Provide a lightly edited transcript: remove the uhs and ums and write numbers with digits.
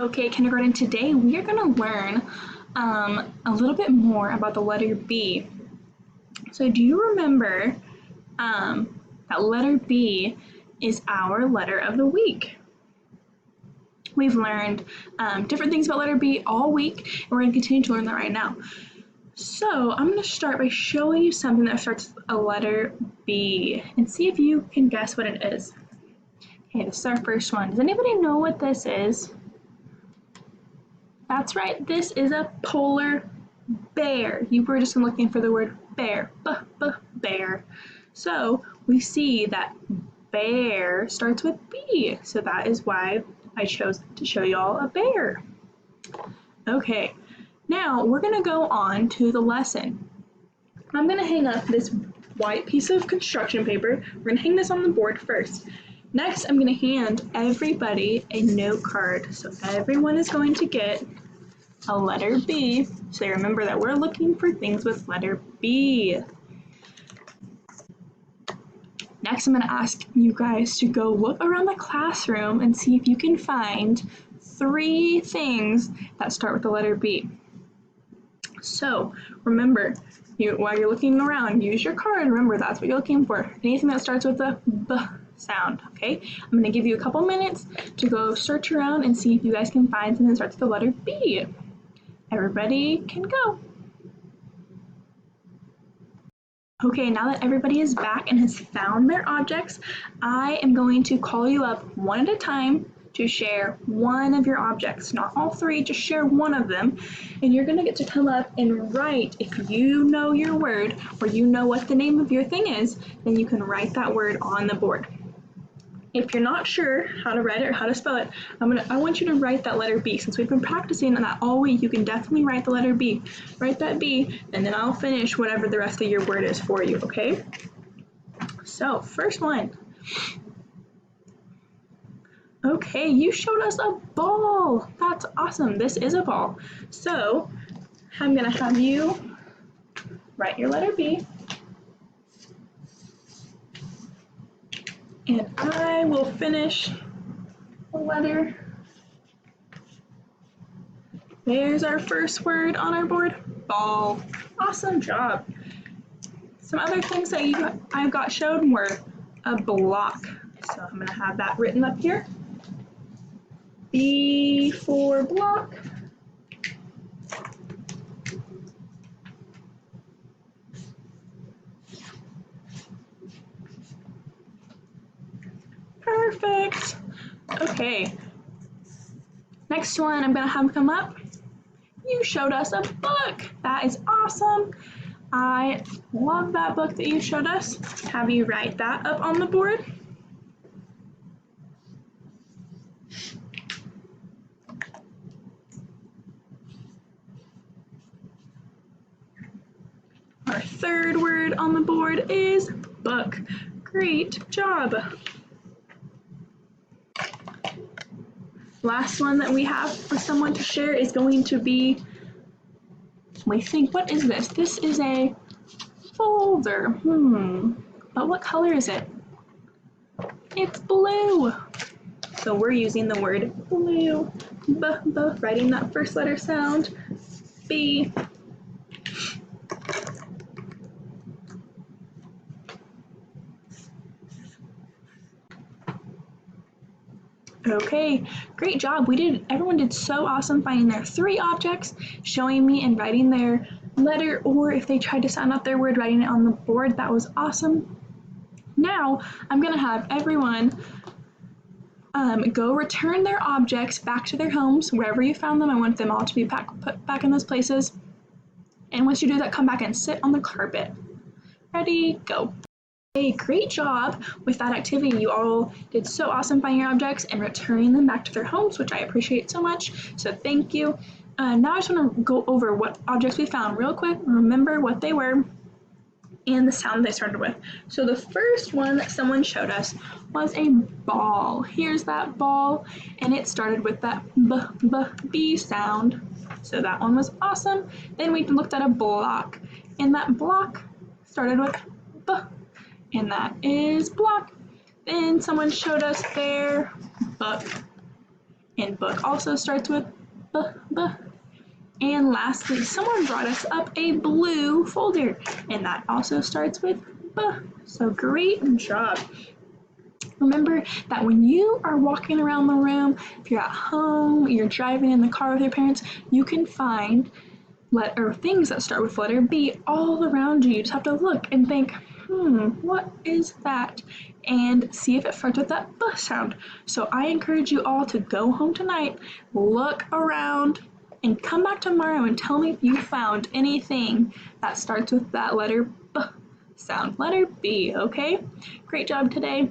Okay, kindergarten, today we are going to learn a little bit more about the letter B. So do you remember that letter B is our letter of the week? We've learned different things about letter B all week, and we're going to continue to learn that right now. So I'm going to start by showing you something that starts with a letter B, and see if you can guess what it is. Okay, this is our first one. Does anybody know what this is? That's right, this is a polar bear. You were just looking for the word bear, bear. So we see that bear starts with B, so that is why I chose to show y'all a bear. Okay, now we're gonna go on to the lesson. I'm gonna hang up this white piece of construction paper. We're gonna hang this on the board first. Next, I'm going to hand everybody a note card. So everyone is going to get a letter B. So they remember that we're looking for things with letter B. Next, I'm going to ask you guys to go look around the classroom and see if you can find 3 things that start with the letter B. So remember, while you're looking around, use your card. Remember, that's what you're looking for. Anything that starts with a B sound, okay? I'm going to give you a couple minutes to go search around and see if you guys can find something that starts with the letter B. Everybody can go. Okay, now that everybody is back and has found their objects, I am going to call you up one at a time to share one of your objects. Not all 3, just share one of them. And you're going to get to come up and write, if you know your word or you know what the name of your thing is, then you can write that word on the board. If you're not sure how to write it or how to spell it, I want you to write that letter B. Since we've been practicing that all week, you can definitely write the letter B. Write that B, and then I'll finish whatever the rest of your word is for you, okay? So, first one. Okay, you showed us a ball. That's awesome. This is a ball. So, I'm gonna have you write your letter B. And I will finish the letter. There's our first word on our board, ball. Awesome job. Some other things that I got shown were a block. So I'm gonna have that written up here. B for block. Perfect. Okay. Next one I'm gonna have come up. You showed us a book. That is awesome. I love that book that you showed us. Have you write that up on the board? Our third word on the board is book. Great job. Last one that we have for someone to share is going to be, we think, what is this? This is a folder. But what color is it? It's blue. So we're using the word blue. Writing that first letter sound. B. Okay, great job. Everyone did so awesome finding their 3 objects, showing me and writing their letter, or if they tried to sound out their word, writing it on the board. That was awesome. Now, I'm gonna have everyone go return their objects back to their homes, wherever you found them. I want them all to be put back in those places. And once you do that, come back and sit on the carpet. Ready, go. Hey, great job with that activity. You all did so awesome finding your objects and returning them back to their homes, which I appreciate so much. So thank you. Now I just want to go over what objects we found real quick. Remember what they were and the sound they started with. So the first one that someone showed us was a ball. Here's that ball, and it started with that B sound. So that one was awesome. Then we looked at a block, and that block started with B. And that is block. Then someone showed us their book. And book also starts with B, B. And lastly, someone brought us up a blue folder, and that also starts with B. So great job. Remember that when you are walking around the room, if you're at home, you're driving in the car with your parents, you can find things that start with letter B all around you. You just have to look and think, what is that? And see if it starts with that B sound. So I encourage you all to go home tonight, look around, and come back tomorrow and tell me if you found anything that starts with that letter B sound. Letter B, okay? Great job today.